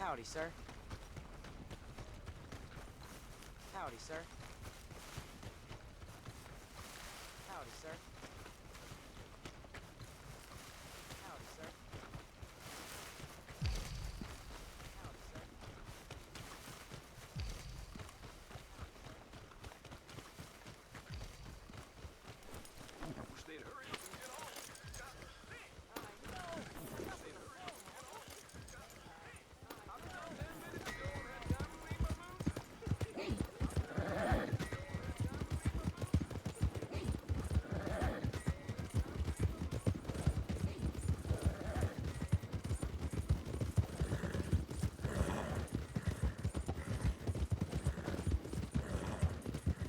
Howdy, sir. Howdy, sir. Howdy, sir. Howdy, sir. Howdy, sir. Stay hurry up and get on. I'm down 10 minutes ago and had time to leave my boots.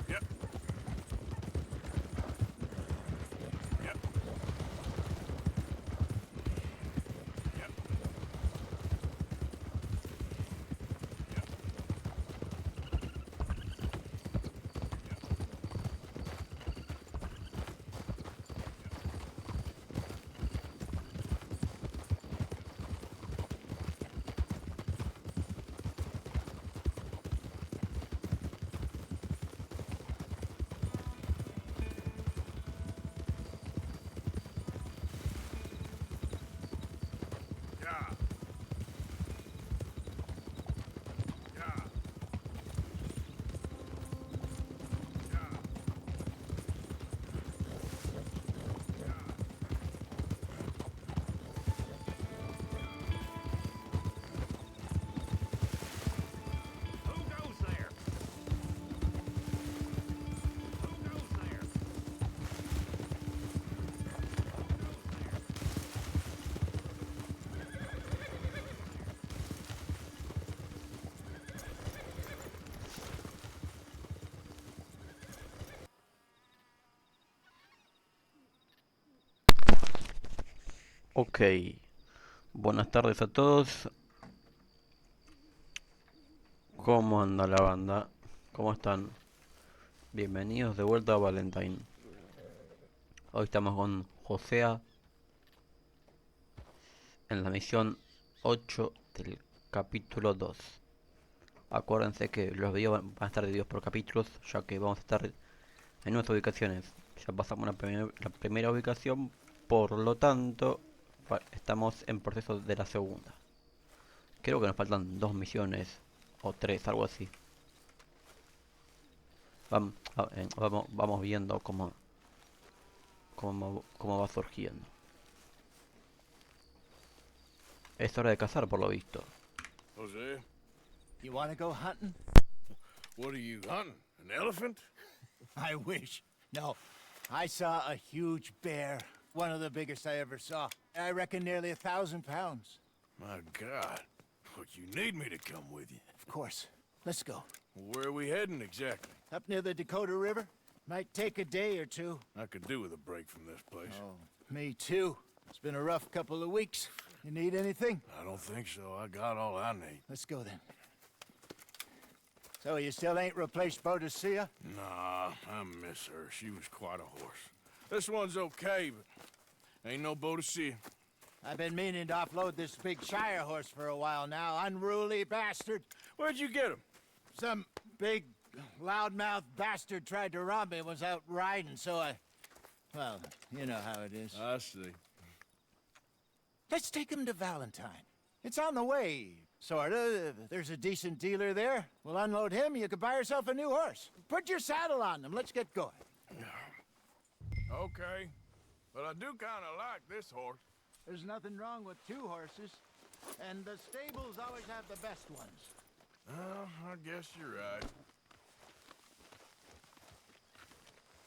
Yep. Yep. Yep. Yep. Yeah. Yeah. Yeah. Who goes there? Who goes there? Ok, buenas tardes a todos. ¿Cómo anda la banda? ¿Cómo están? Bienvenidos de vuelta a Valentine. Hoy estamos con Josea en la misión 8 del capítulo 2. Acuérdense que los videos van a estar divididos por capítulos, ya que vamos a estar en nuestras ubicaciones. Ya pasamos la primera ubicación, por lo tanto estamos en proceso de la segunda. Creo que nos faltan 2 misiones o 3, algo así. Vamos viendo cómo va surgiendo. Es hora de cazar, por lo visto. Jose, You want to go hunting? what are you hunting? An elephant? I wish. No. I saw a huge bear. One of the biggest I ever saw. I reckon nearly 1,000 pounds. My God. Look, you need me to come with you. Of course. Let's go. Where are we heading exactly? Up near the Dakota River? Might take a day or two. I could do with a break from this place. Oh, me too. It's been a rough couple of weeks. You need anything? I don't think so. I got all I need. Let's go then. So you still ain't replaced Boadicea? Nah, I miss her. She was quite a horse. This one's okay, but ain't no Boadicea. I've been meaning to offload this big Shire horse for a while now. Unruly bastard. Where'd you get him? Some big, loudmouth bastard tried to rob me, was out riding, so well, you know how it is. I see. Let's take him to Valentine. It's on the way, sorta. There's a decent dealer there. We'll unload him, you could buy yourself a new horse. Put your saddle on him, let's get going. Okay, but I do kind of like this horse. There's nothing wrong with 2 horses, and the stables always have the best ones. Well, I guess you're right.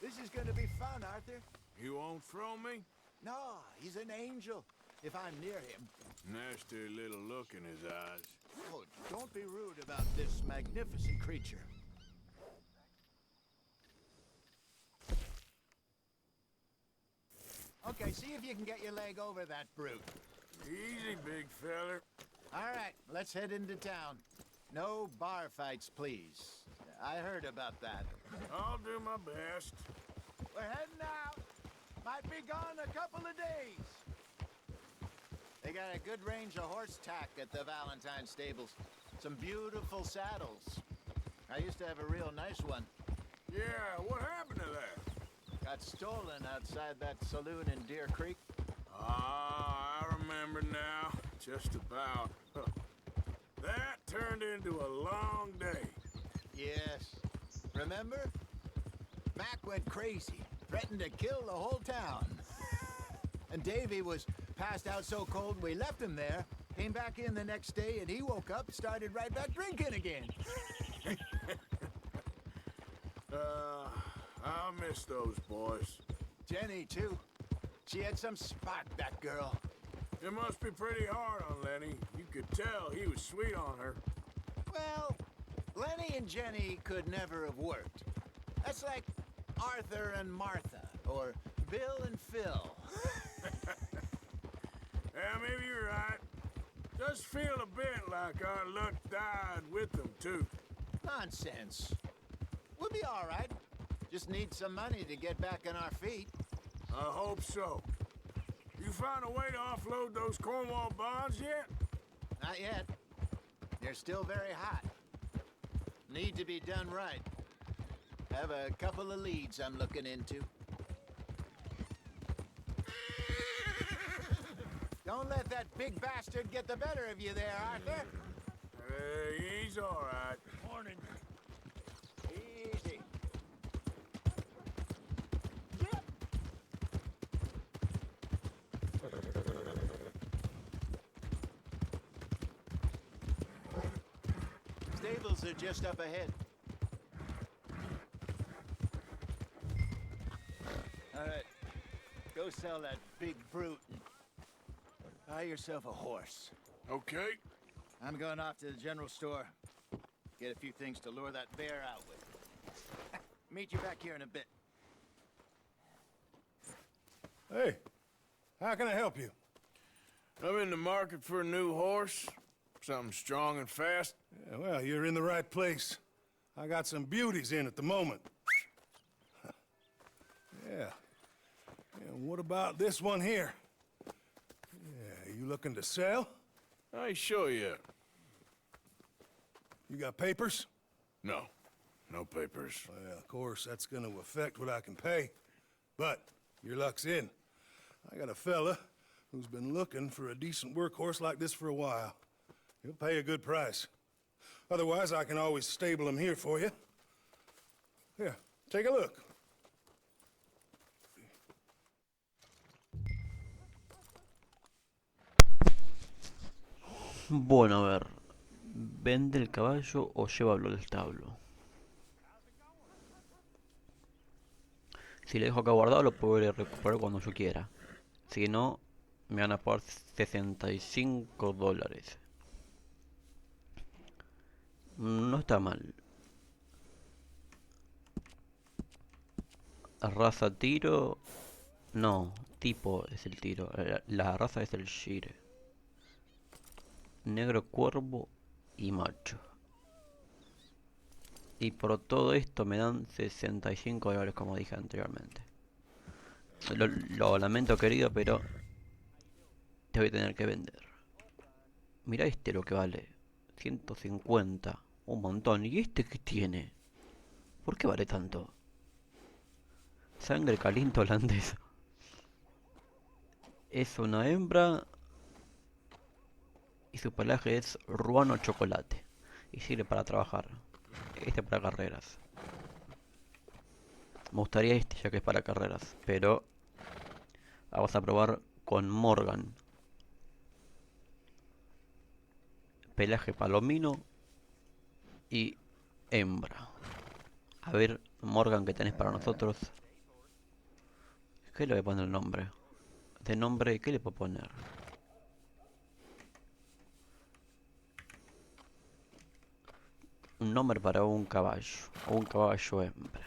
This is gonna be fun, Arthur. You won't throw me? No, he's an angel, if I'm near him. Nasty little look in his eyes. Oh, don't be rude about this magnificent creature. Okay, see if you can get your leg over that brute. Easy, big feller. All right, let's head into town. No bar fights, please. I heard about that. I'll do my best. We're heading out. Might be gone a couple of days. They got a good range of horse tack at the Valentine stables. Some beautiful saddles. I used to have a real nice one. Yeah, what happened to that? Got stolen outside that saloon in Deer Creek. Ah, I remember now. Just about. Huh. That turned into a long day. Yes. Remember? Mac went crazy, threatened to kill the whole town. And Davy was passed out so cold we left him there, came back in the next day, and he woke up, started right back drinking again. I miss those boys. Jenny, too. She had some spot, that girl. It must be pretty hard on Lenny. You could tell he was sweet on her. Well, Lenny and Jenny could never have worked. That's like Arthur and Martha, or Bill and Phil. Yeah, maybe you're right. Does feel a bit like our luck died with them, too. Nonsense. We'll be all right. Just need some money to get back on our feet. I hope so. You found a way to offload those Cornwall bonds yet? Not yet. They're still very hot. Need to be done right. Have a couple of leads I'm looking into. Don't let that big bastard get the better of you there, Arthur. Hey, he's all right. Morning. Easy. Stables are just up ahead. All right. Go sell that big brute and buy yourself a horse. Okay. I'm going off to the general store. Get a few things to lure that bear out with. Meet you back here in a bit. Hey, how can I help you? I'm in the market for a new horse. Something strong and fast. Yeah, well, you're in the right place. I got some beauties in at the moment. Yeah. And what about this one here? Yeah, you looking to sell? I ain't sure yet. You got papers? No. No papers. Well, of course, that's gonna affect what I can pay. But your luck's in. I got a fella who's been looking for a decent workhorse like this for a while. He'll pay a good price. Otherwise, I can always stable him here for you. Here, take a look. Bueno, a ver. ¿Vende el caballo o llévalo al establo? Si le dejo acá guardado, lo puedo ir a recuperar cuando yo quiera. Si no, me van a pagar $65. No está mal. Raza tiro. No, tipo es el tiro. La raza es el shire. Negro cuervo y macho. Y por todo esto me dan $65, como dije anteriormente. Lo lamento, querido, pero te voy a tener que vender. Mira este lo que vale. 150. Un montón. ¿Y este qué tiene? ¿Por qué vale tanto? Sangre caliente holandesa. Es una hembra. Y su pelaje es ruano chocolate. Y sirve para trabajar. Este para carreras. Me gustaría este ya que es para carreras. Pero vamos a probar con Morgan. Pelaje palomino y hembra. A ver, Morgan, ¿qué tenés para nosotros? ¿Qué le voy a poner el nombre? De nombre, ¿qué le puedo poner? Un nombre para un caballo. O un caballo hembra.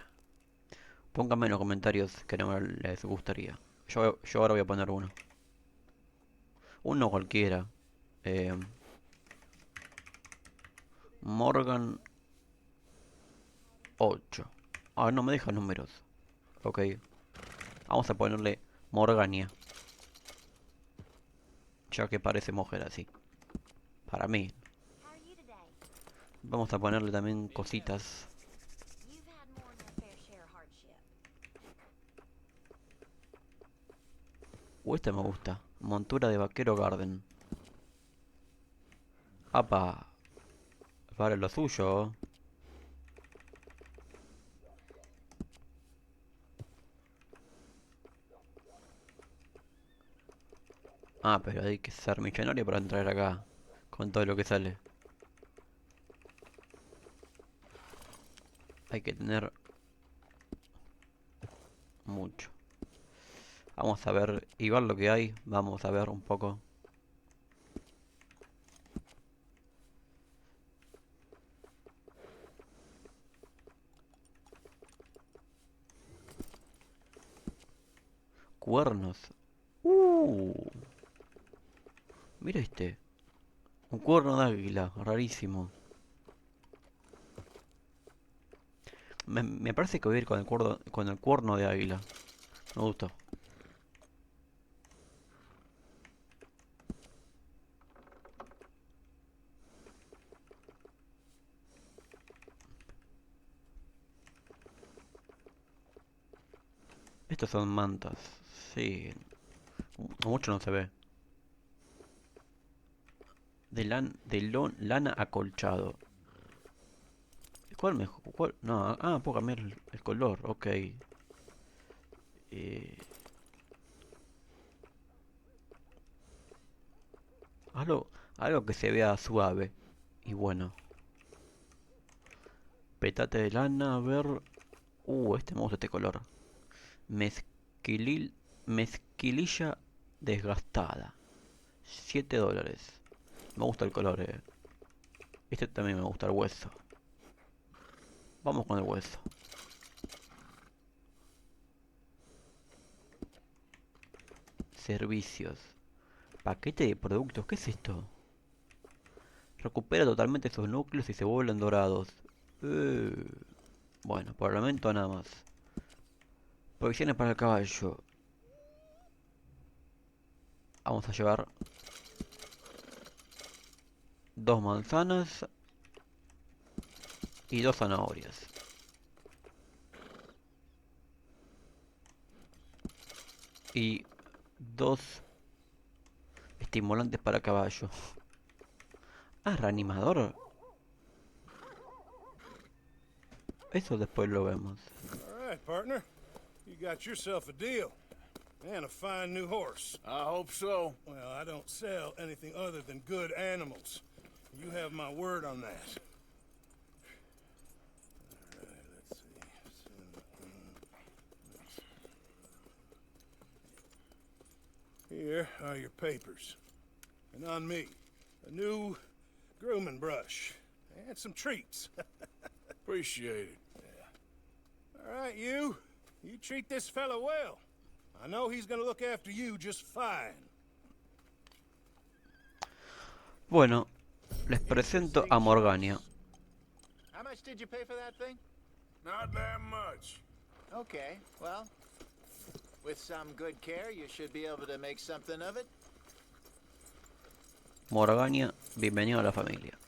Pónganme en los comentarios qué nombre les gustaría. Yo ahora voy a poner uno. Uno cualquiera. Morgan 8. Ah, no me deja números. Ok. Vamos a ponerle Morgania. ya que parece mujer así. Para mí. How are you today? Vamos a ponerle también cositas. You've had more than a fair share of hardship. Este me gusta. Montura de vaquero Garden. Apa. Para lo suyo. Ah, pero hay que ser millonario para entrar acá. Con todo lo que sale. Hay que tener mucho. Vamos a ver y ver lo que hay. Vamos a ver un poco. Cuernos. Mira este. Un cuerno de águila. Rarísimo. Me parece que voy a ir con el cuerno de águila. Me gustó. Estos son mantas. Sí. Mucho no se ve. Lana acolchado. ¿Cuál mejor? ¿Cuál? No, puedo cambiar el color. Ok. Algo que se vea suave. Y bueno. Petate de lana, a ver. Este me gusta este color. Mezquililla desgastada. $7. Me gusta el color. Este también me gusta el hueso. Vamos con el hueso. Servicios. Paquete de productos. ¿Qué es esto? Recupera totalmente sus núcleos y se vuelven dorados. Bueno, por el momento nada más. Provisiones para el caballo. Vamos a llevar 2 manzanas y 2 zanahorias. Y 2 estimulantes para caballo. Reanimador. Eso después lo vemos. All right, partner. You got yourself a deal. And a fine new horse. I hope so. Well, I don't sell anything other than good animals. You have my word on that. All right, let's see. Here are your papers. And on me, a new grooming brush. And some treats. Appreciate it. All right, you treat this fella well. I know he's gonna look after you just fine. Bueno, les presento a Morgania. How much did you pay for that thing? Not that much. Okay, well, with some good care, you should be able to make something of it. Morgania, bienvenido a la familia.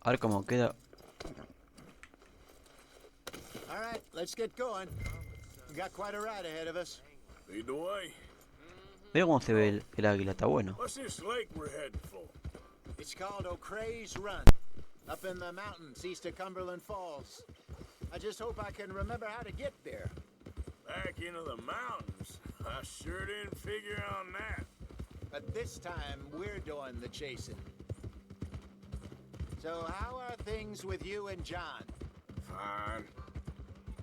A ver cómo queda. All right, let's get going. We got quite a ride ahead of us. Lead the way. Mira cómo se ve el águila, está bueno. What's this lake we're heading for? It's called O'Creagh's Run, up in the mountains east of Cumberland Falls. I just hope I can remember how to get there. Back into the mountains. I sure didn't figure on that. But this time, we're doing the chasing. So how are things with you and John? Fine.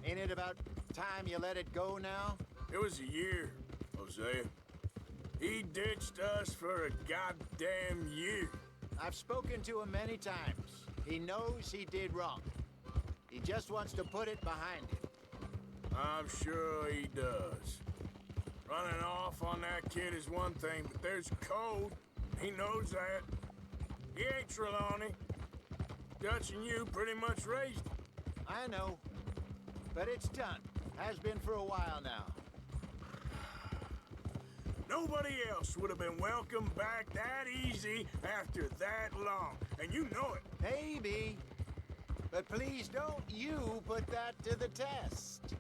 Ain't it about time you let it go now? It was a year, Hosea. He ditched us for a goddamn year. I've spoken to him many times. He knows he did wrong. He just wants to put it behind him. I'm sure he does. Running off on that kid is one thing, but there's code. He knows that. He ain't Trelawney. Dutch and you pretty much raised him. I know. But it's done. Has been for a while now. Nobody else would have been welcomed back that easy after that long, and you know it. Maybe. But please don't you put that to the test.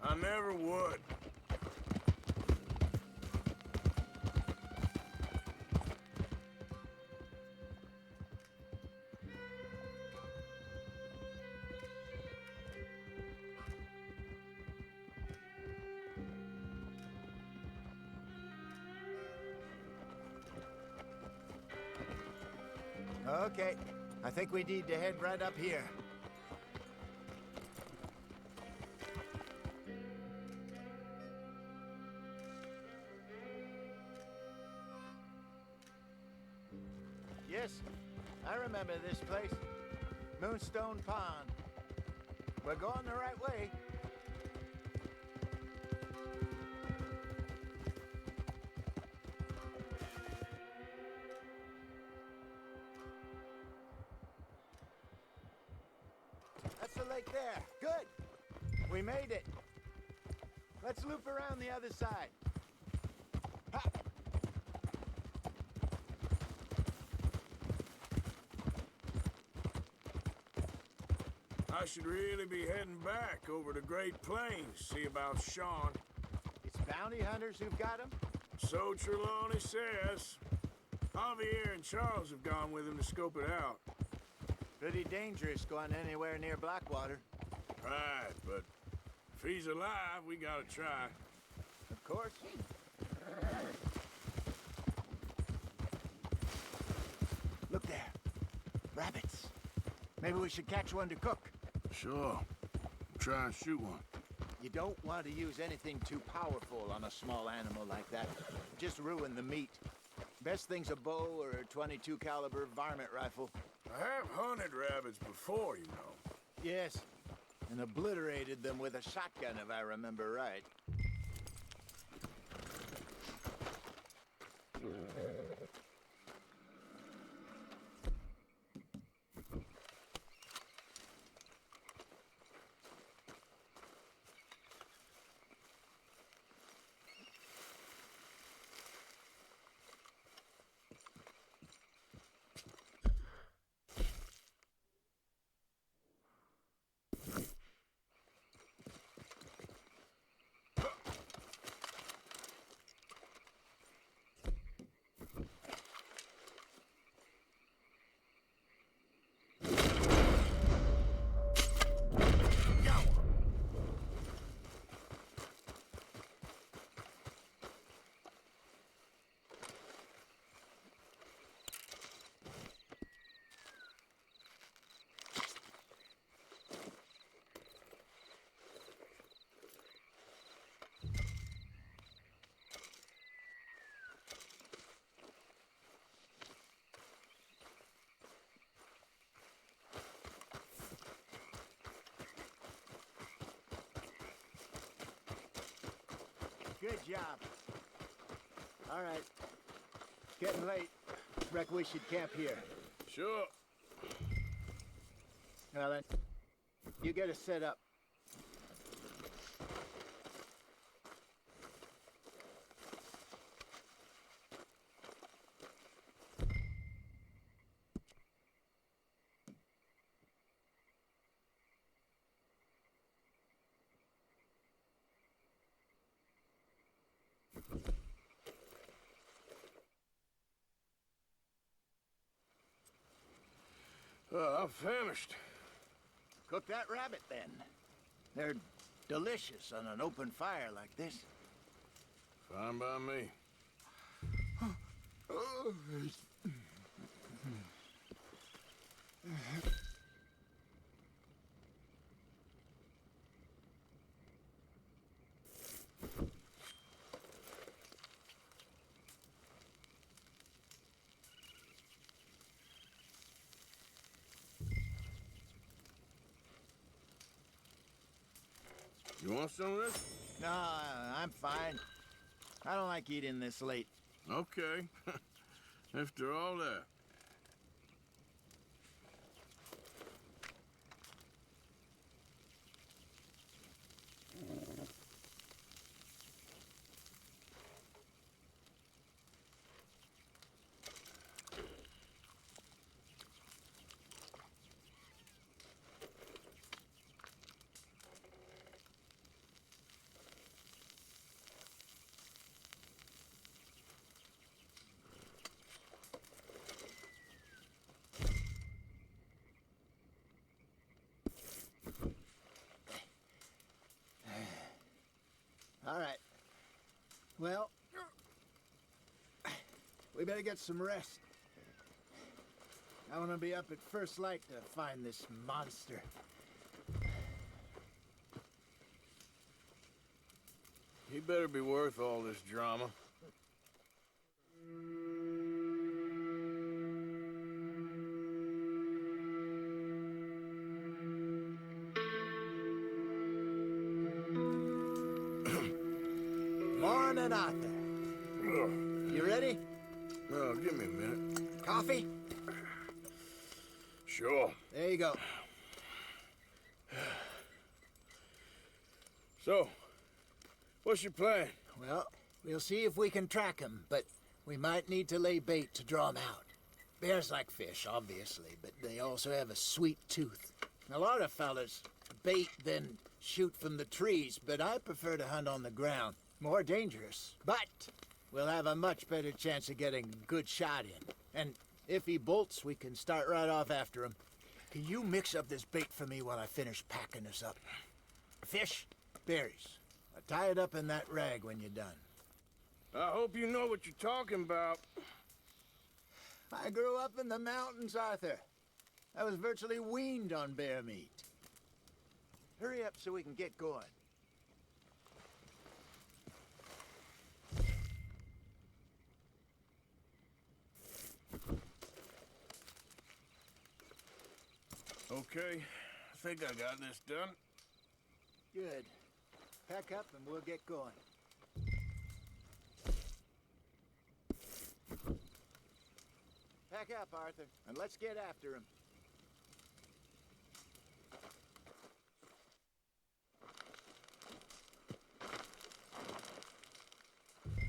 I never would. Okay, I think we need to head right up here. Yes, I remember this place. Moonstone Pond. We're going the right way. That's the lake there. Good. We made it. Let's loop around the other side. Ha! I should really be heading back over the Great Plains, see about Sean. It's bounty hunters who've got him? So Trelawney says. Javier and Charles have gone with him to scope it out. Pretty dangerous going anywhere near Blackwater. Right, but if he's alive, we gotta try. Of course. Look there. Rabbits. Maybe we should catch one to cook. Sure. Try and shoot one. You don't want to use anything too powerful on a small animal like that. Just ruin the meat. Best thing's a bow or a 22 caliber varmint rifle. I have hunted rabbits before, you know. Yes, and obliterated them with a shotgun if I remember right. Good job. All right. It's getting late. Reckon we should camp here. Sure. Well then, you get us set up. I'm famished. Cook that rabbit then. They're delicious on an open fire like this. Fine by me. You want some of this? No, I'm fine. I don't like eating this late. Okay. After all that. We better get some rest. I want to be up at first light to find this monster. He better be worth all this drama. Morning, Arthur. You ready? Oh, give me a minute. Coffee? Sure. There you go. So, what's your plan? Well, we'll see if we can track him, but we might need to lay bait to draw him out. Bears like fish, obviously, but they also have a sweet tooth. A lot of fellas bait, then shoot from the trees, but I prefer to hunt on the ground. More dangerous, but we'll have a much better chance of getting a good shot in. And if he bolts, we can start right off after him. Can you mix up this bait for me while I finish packing this up? Fish, berries. Tie it up in that rag when you're done. I hope you know what you're talking about. I grew up in the mountains, Arthur. I was virtually weaned on bear meat. Hurry up so we can get going. Okay, I think I got this done. Good. Pack up and we'll get going. Pack up, Arthur, and let's get after him.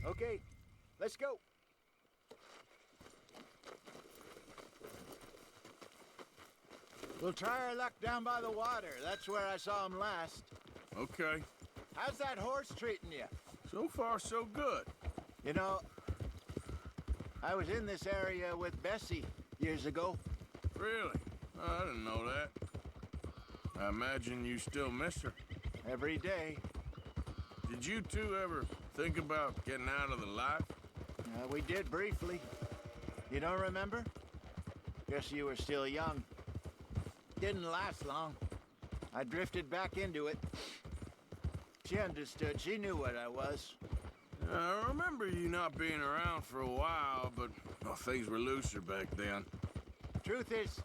Okay, let's go. We'll try our luck down by the water. That's where I saw him last. Okay. How's that horse treating you? So far, so good. You know, I was in this area with Bessie years ago. Really? Oh, I didn't know that. I imagine you still miss her. Every day. Did you two ever think about getting out of the life? We did briefly. You don't remember? Guess you were still young. Didn't last long. I drifted back into it. She understood. She knew what I was. I remember you not being around for a while, but well, things were looser back then. Truth is,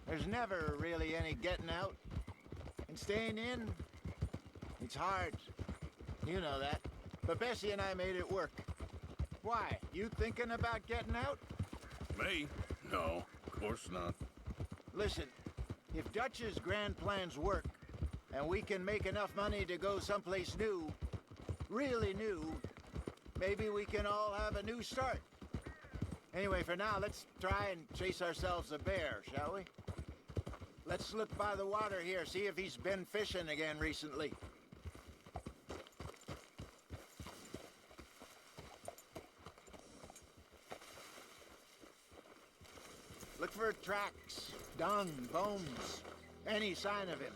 there's never really any getting out. And staying in, it's hard. You know that. But Bessie and I made it work. Why? You thinking about getting out? Me? No, of course not. Listen, if Dutch's grand plans work, and we can make enough money to go someplace new, really new, maybe we can all have a new start. Anyway, for now, let's try and chase ourselves a bear, shall we? Let's look by the water here, see if he's been fishing again recently. Look for tracks, dung, bones, any sign of him.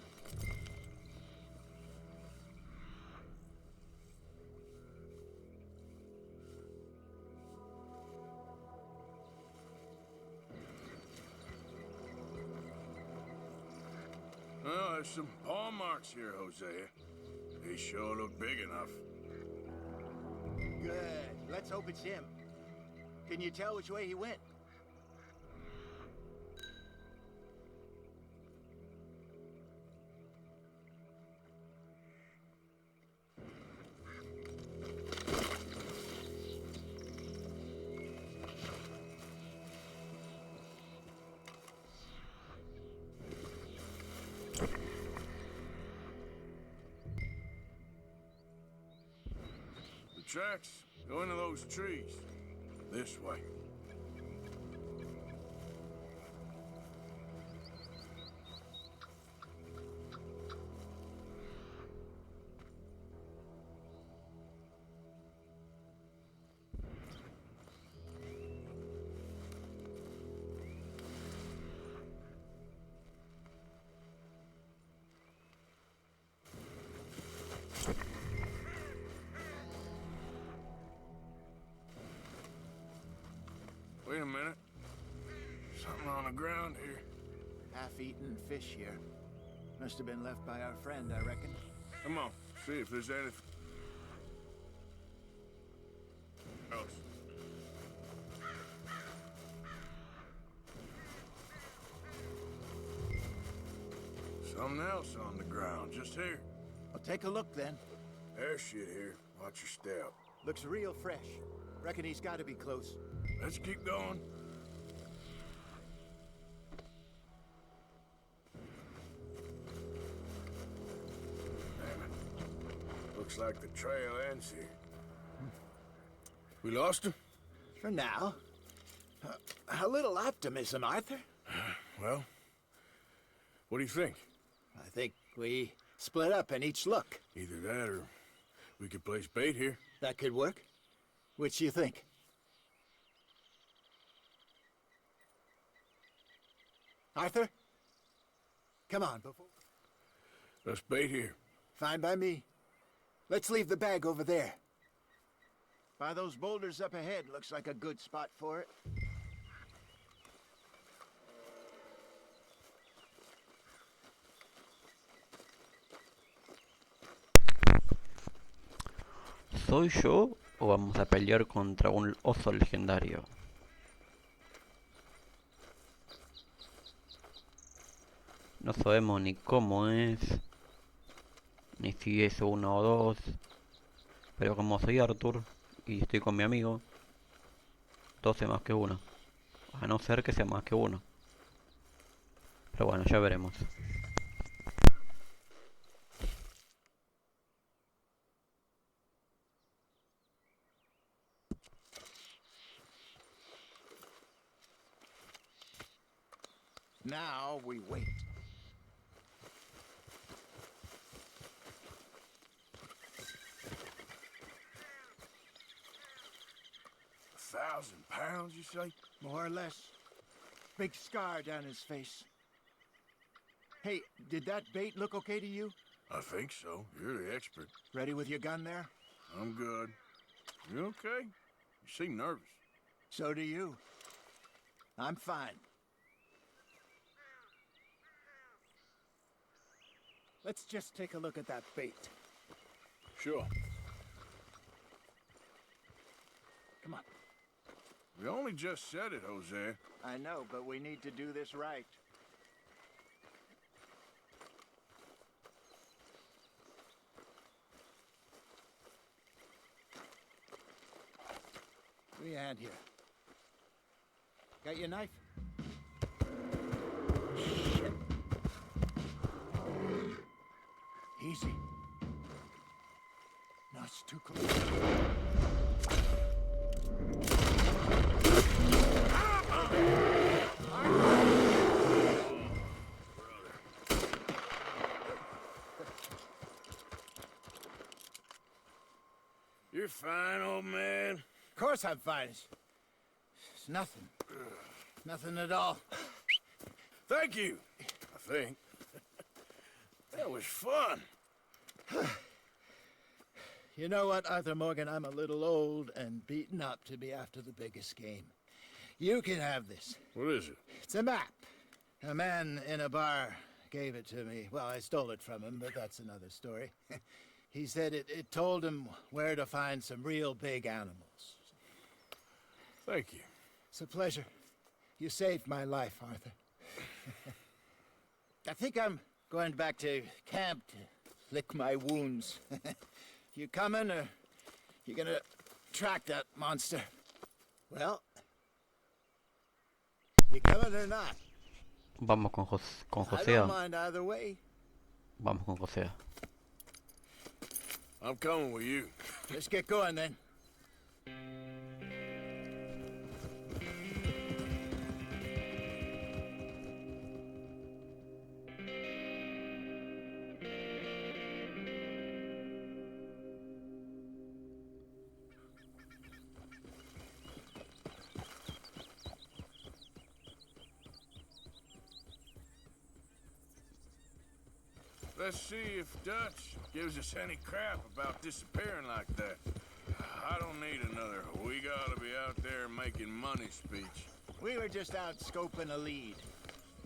Well, there's some paw marks here, Hosea. They sure look big enough. Good. Let's hope it's him. Can you tell which way he went? The tracks go into those trees. This way. half-eaten fish here. Must have been left by our friend, I reckon. Come on, see if there's anything else. Something else on the ground, just here. Well, take a look then. There's shit here. Watch your step. Looks real fresh. Reckon he's got to be close. Let's keep going. Damn it. Looks like the trail ends here. We lost him? For now. A little optimism, Arthur. Well, what do you think? I think we split up and each look. Either that or we could place bait here. That could work. Which do you think? Arthur? Come on, before... Let's bait here. Fine by me. Let's leave the bag over there. By those boulders up ahead, looks like a good spot for it. ¿Soy yo o vamos a pelear contra un oso legendario? No sabemos ni cómo es, ni si es uno o dos, pero como soy Arthur y estoy con mi amigo, 12 más que uno, a no ser que sea más que uno. Pero bueno, ya veremos. Now we wait. £1,000, you say? More or less. Big scar down his face. Hey, did that bait look okay to you? I think so. You're the expert. Ready with your gun there? I'm good. You okay? You seem nervous. So do you. I'm fine. Let's just take a look at that bait. Sure. Come on. We only just said it, Jose. I know, but we need to do this right. Give me a hand here. Got your knife? Shit. Easy. No, it's too close. You're fine, old man. Of course I'm fine. It's nothing. Nothing at all. Thank you, I think. That was fun. You know what, Arthur Morgan? I'm a little old and beaten up to be after the biggest game. You can have this. What is it? It's a map. A man in a bar gave it to me. Well, I stole it from him, but that's another story. He said it told him where to find some real big animals. Thank you. It's a pleasure. You saved my life, Arthur. I think I'm going back to camp to lick my wounds. You coming, or you gonna track that monster? Well, you coming or not? Vamos con I José. don't mind either way. Vamos con José. I'm coming with you. Let's get going then. Let's see if Dutch gives us any crap about disappearing like that. I don't need another "we gotta be out there making money" speech. We were just out scoping a lead.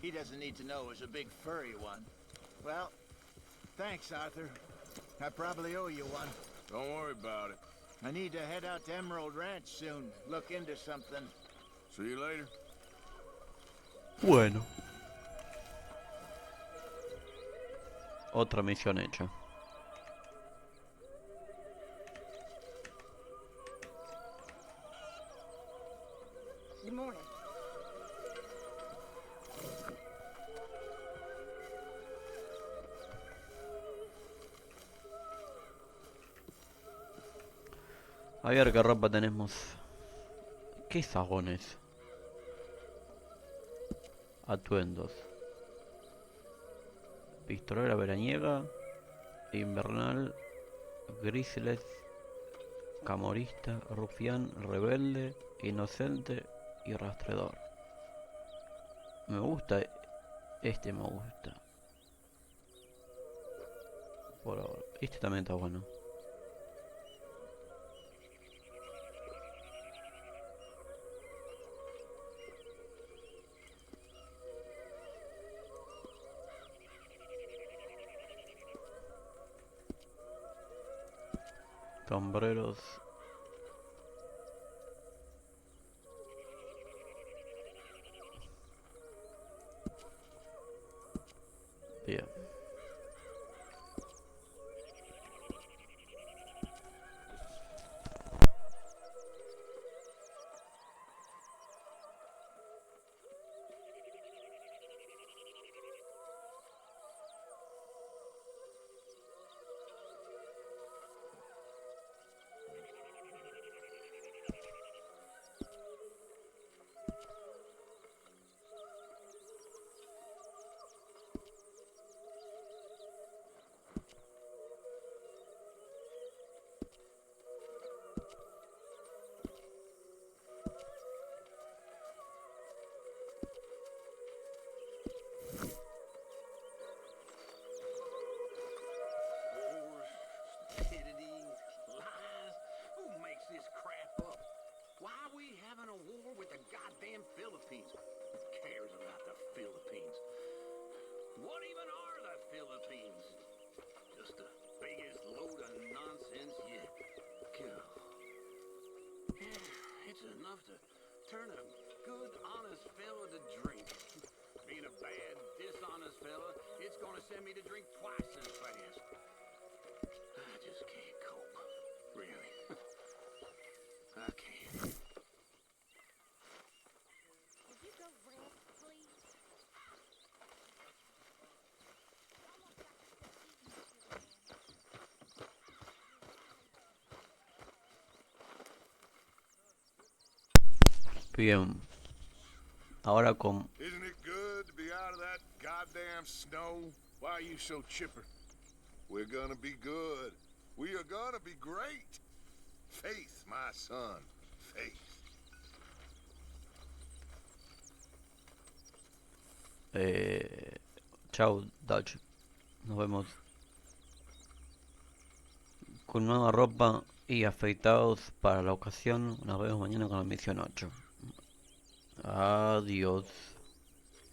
He doesn't need to know it was a big furry one. Well, thanks, Arthur. I probably owe you one. Don't worry about it. I need to head out to Emerald Ranch soon. Look into something. See you later. Bueno. Otra misión hecha. Good morning. A ver qué ropa tenemos. ¿Qué sajones? Atuendos. Pistolera veraniega. Invernal. Grizzles. Camorrista. Rufián. Rebelde. Inocente. Y rastreador. Me gusta. Este me gusta. Por ahora. Este también está bueno. Sombreros. Bien. Philippines. Who cares about the Philippines? What even are the Philippines? Just the biggest load of nonsense yet. Yeah, it's enough to turn a good, honest fella to drink. Being a bad, dishonest fella, it's gonna send me to drink twice as fast. I just can't cope. Really. I can't. Would you go rest, please? Bien. Ahora con... Isn't it good to be out of that goddamn snow? Why are you so chipper? We're gonna be good. We are gonna be great. Faith, my son. Faith. Chao, Dutch. Nos vemos. Con nueva ropa y afeitados para la ocasión. Nos vemos mañana con la misión 8. Adiós.